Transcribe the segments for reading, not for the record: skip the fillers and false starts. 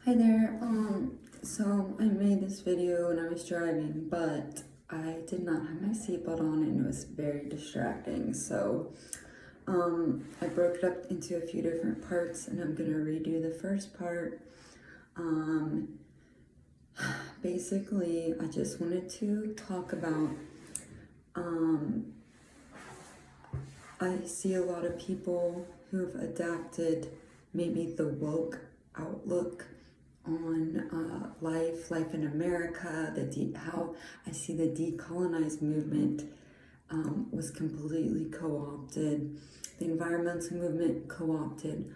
Hi there. So I made this video when I was driving, but I did not have my seatbelt on and it was very distracting. So I broke it up into a few different parts and I'm gonna redo the first part. Um, Basically, I just wanted to talk about, I see a lot of people who've adapted maybe the woke outlook on life in America, how I see the decolonized movement was completely co-opted, the environmental movement co-opted,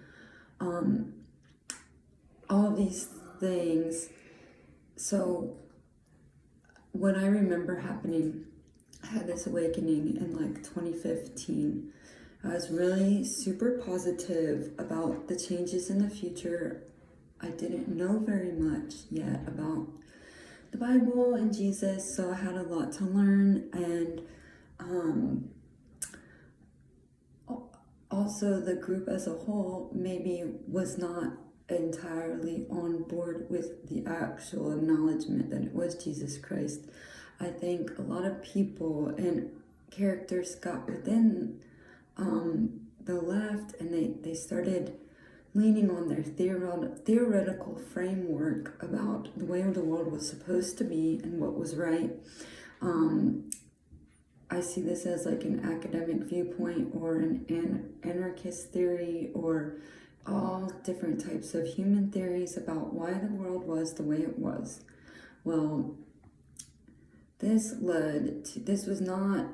all these things. So what I remember happening, I had this awakening in like 2015. I was really super positive about the changes in the future. I didn't know very much yet about the Bible and Jesus, so I had a lot to learn, and also the group as a whole maybe was not entirely on board with the actual acknowledgement that it was Jesus Christ. I think a lot of people and characters got within the left, and they started leaning on their theoretical framework about the way the world was supposed to be and what was right. I see this as like an academic viewpoint or an anarchist theory, or all different types of human theories about why the world was the way it was. Well, this was not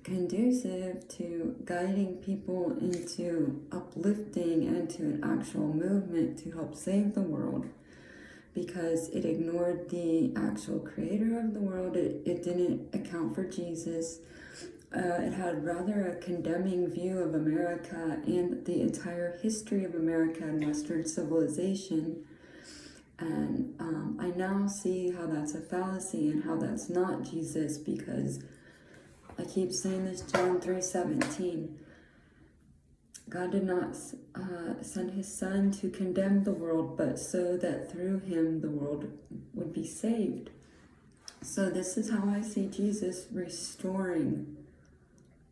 conducive to guiding people into uplifting and to an actual movement to help save the world, because it ignored the actual creator of the world. It didn't account for Jesus. It had rather a condemning view of America and the entire history of America and Western civilization. And I now see how that's a fallacy and how that's not Jesus, because I keep saying this, John 3:17. God did not send his son to condemn the world, but so that through him the world would be saved. So this is how I see Jesus restoring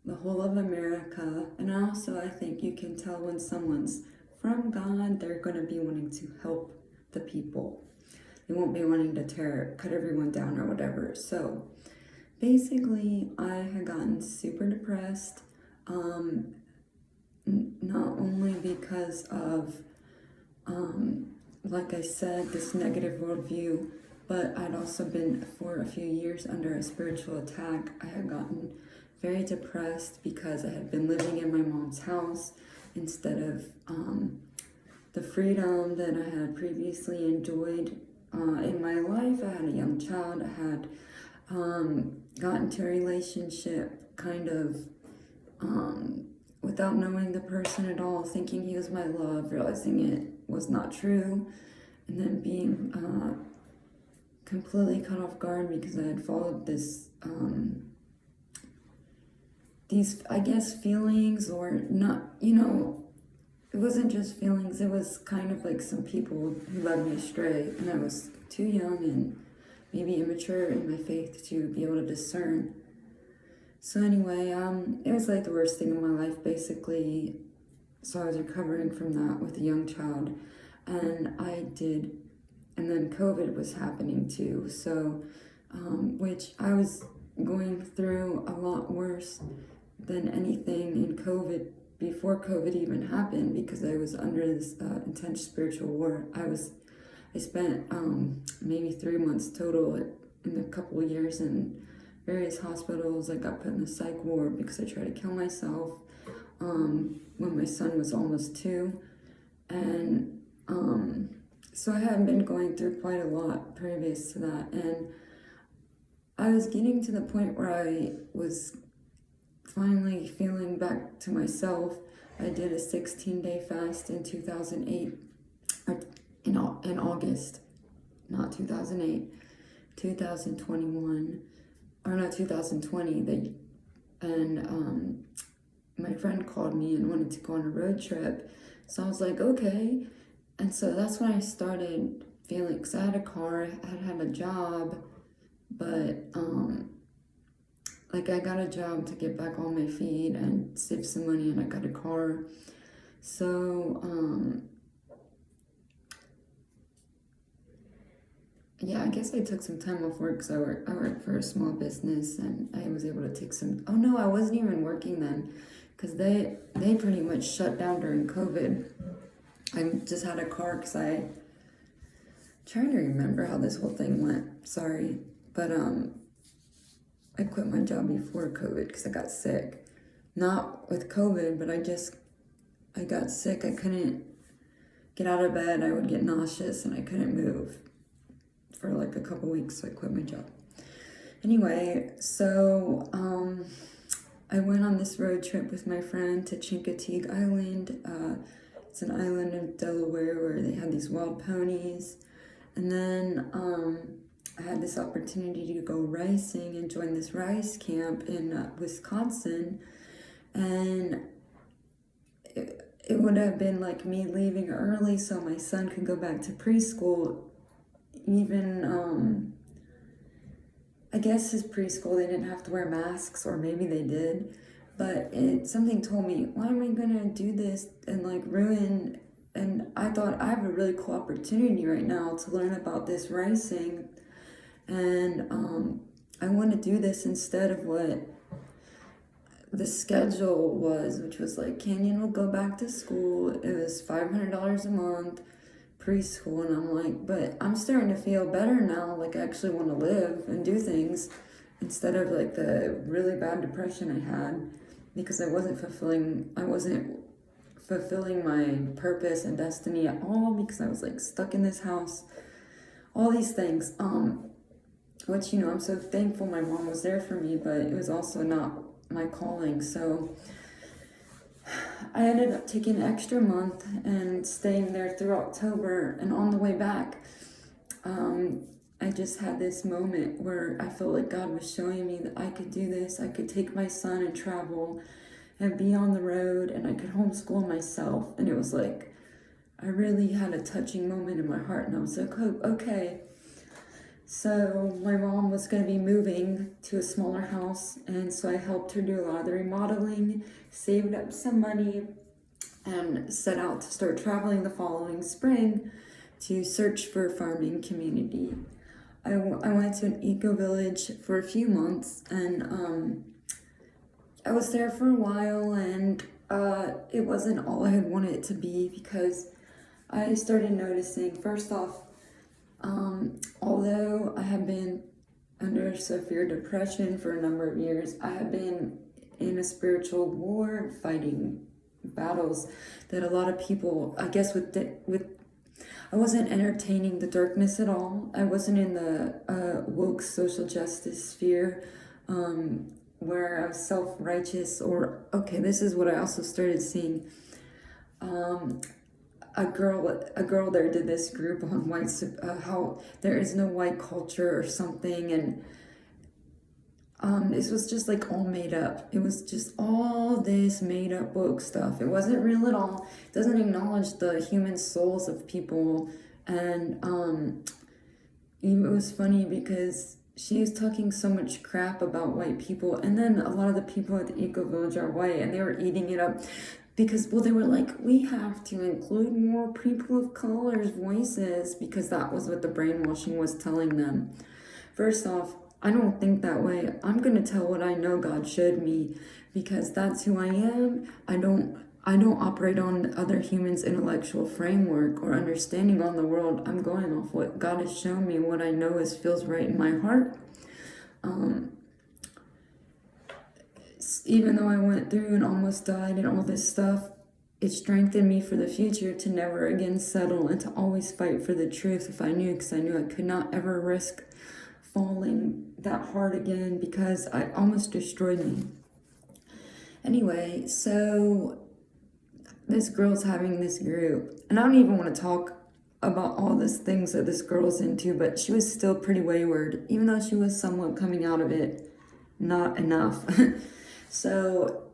the whole of America. And also I think you can tell when someone's from God, they're going to be wanting to help the people. They won't be wanting to cut everyone down or whatever. So basically, I had gotten super depressed, not only because of, like I said, this negative worldview, but I'd also been for a few years under a spiritual attack. I had gotten very depressed because I had been living in my mom's house instead of the freedom that I had previously enjoyed in my life. I had a young child. I had got into a relationship kind of without knowing the person at all, thinking he was my love, realizing it was not true, and then being completely caught off guard because I had followed these, I guess, feelings, or not, it wasn't just feelings, it was kind of like some people who led me astray, and I was too young and maybe immature in my faith to be able to discern. So anyway, it was like the worst thing in my life, basically. So I was recovering from that with a young child, and then COVID was happening too. So, which I was going through a lot worse than anything in COVID, before COVID even happened, because I was under this intense spiritual war. I spent maybe 3 months total in a couple of years in various hospitals. I got put in the psych ward because I tried to kill myself when my son was almost 2. And so I had been going through quite a lot previous to that. And I was getting to the point where I was finally feeling back to myself. I did a 16-day fast in 2008, or in August, not 2008, 2021, or not 2020. And my friend called me and wanted to go on a road trip So I was like, okay. And so that's when I started feeling, because I had a car, I had a job, but like I got a job to get back on my feet and save some money, and I got a car. So yeah, I guess I took some time off work because I work for a small business, and I was able to take some. Oh no, I wasn't even working then, because they pretty much shut down during COVID. I just had a car because trying to remember how this whole thing went. Sorry, but I quit my job before COVID because I got sick. Not with COVID, but I got sick. I couldn't get out of bed. I would get nauseous and I couldn't move for like a couple weeks, so I quit my job. Anyway, so I went on this road trip with my friend to Chincoteague Island. It's an island in Delaware where they had these wild ponies. And then I had this opportunity to go ricing and join this rice camp in Wisconsin. And it would have been like me leaving early so my son could go back to preschool. Even, I guess his preschool, they didn't have to wear masks, or maybe they did. But something told me, why am I going to do this and like ruin? And I thought, I have a really cool opportunity right now to learn about this ricing. And I want to do this instead of what the schedule was, which was like, Canyon will go back to school. It was $500 a month, preschool. And I'm like, but I'm starting to feel better now. Like I actually want to live and do things instead of like the really bad depression I had, because I wasn't fulfilling my purpose and destiny at all, because I was like stuck in this house, all these things, which, you know, I'm so thankful my mom was there for me, but it was also not my calling. So I ended up taking an extra month and staying there through October, and on the way back, I just had this moment where I felt like God was showing me that I could do this. I could take my son and travel and be on the road, and I could homeschool myself. And it was like, I really had a touching moment in my heart, and I was like, oh, okay. So my mom was going to be moving to a smaller house, and so I helped her do a lot of the remodeling, saved up some money, and set out to start traveling the following spring to search for a farming community. I went to an eco-village for a few months, and I was there for a while, and it wasn't all I had wanted it to be, because I started noticing, first off, although I have been under severe depression for a number of years, I have been in a spiritual war, fighting battles that a lot of people, I guess I wasn't entertaining the darkness at all. I wasn't in the woke social justice sphere, where I was self-righteous, or, okay, this is what I also started seeing. A girl there did this group on how there is no white culture or something, and this was just like all made up. It was just all this made up woke stuff. It wasn't real at all. It doesn't acknowledge the human souls of people. And it was funny because she was talking so much crap about white people, and then a lot of the people at the eco village are white, and they were eating it up. Because, well, they were like, we have to include more people of color's voices, because that was what the brainwashing was telling them. First off, I don't think that way. I'm going to tell what I know God showed me, because that's who I am. I don't operate on other humans' intellectual framework or understanding on the world. I'm going off what God has shown me, what I know feels right in my heart. Even though I went through and almost died and all this stuff, it strengthened me for the future to never again settle and to always fight for the truth if I knew, because I knew I could not ever risk falling that hard again, because it almost destroyed me. Anyway, so this girl's having this group, and I don't even want to talk about all these things that this girl's into, but she was still pretty wayward, even though she was somewhat coming out of it, not enough. So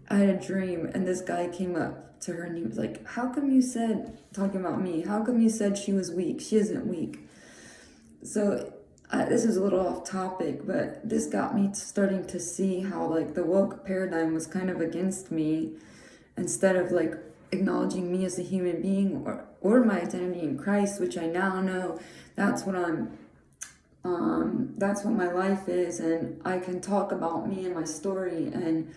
I had a dream, and this guy came up to her and he was like, how come you said, talking about me, how come you said she was weak? She isn't weak. So this is a little off topic, but this got me starting to see how like the woke paradigm was kind of against me, instead of like acknowledging me as a human being, or my identity in Christ, which I now know that's what that's what my life is, and I can talk about me and my story and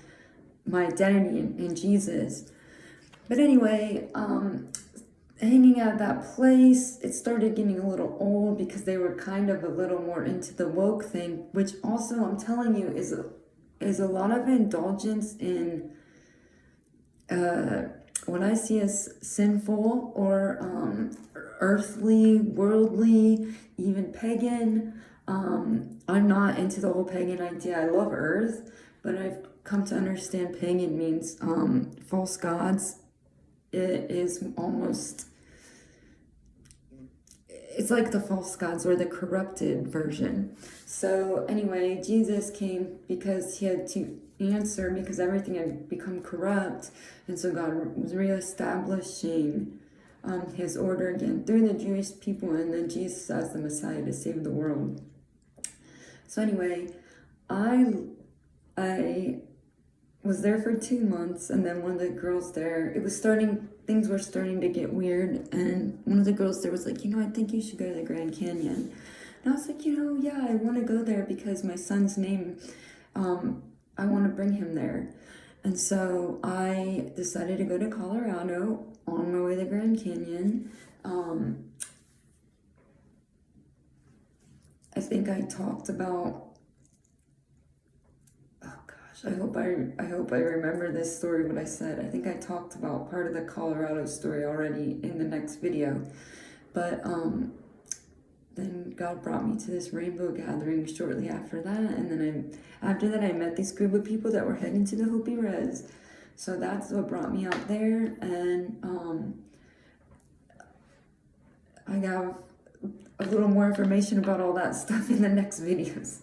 my identity in Jesus. But anyway, hanging at that place, it started getting a little old because they were kind of a little more into the woke thing, which also, I'm telling you, is a lot of indulgence in what I see as sinful or earthly, worldly, even pagan. I'm not into the whole pagan idea. I love earth, but I've come to understand pagan means false gods. It is almost, it's like the false gods or the corrupted version. So anyway, Jesus came because he had to answer, because everything had become corrupt, and so God was reestablishing his order again through the Jewish people, and then Jesus as the Messiah to save the world. So anyway, I was there for 2 months, and then one of the girls there, things were starting to get weird, and one of the girls there was like, I think you should go to the Grand Canyon. And I was like, yeah, I want to go there because my son's name, I want to bring him there. And so I decided to go to Colorado on my way to the Grand Canyon. I think I talked about, I hope I remember this story, what I said. I think I talked about part of the Colorado story already in the next video. But then God brought me to this rainbow gathering shortly after that. And then after that, I met this group of people that were heading to the Hopi Res. So that's what brought me out there. And I got a little more information about all that stuff in the next videos.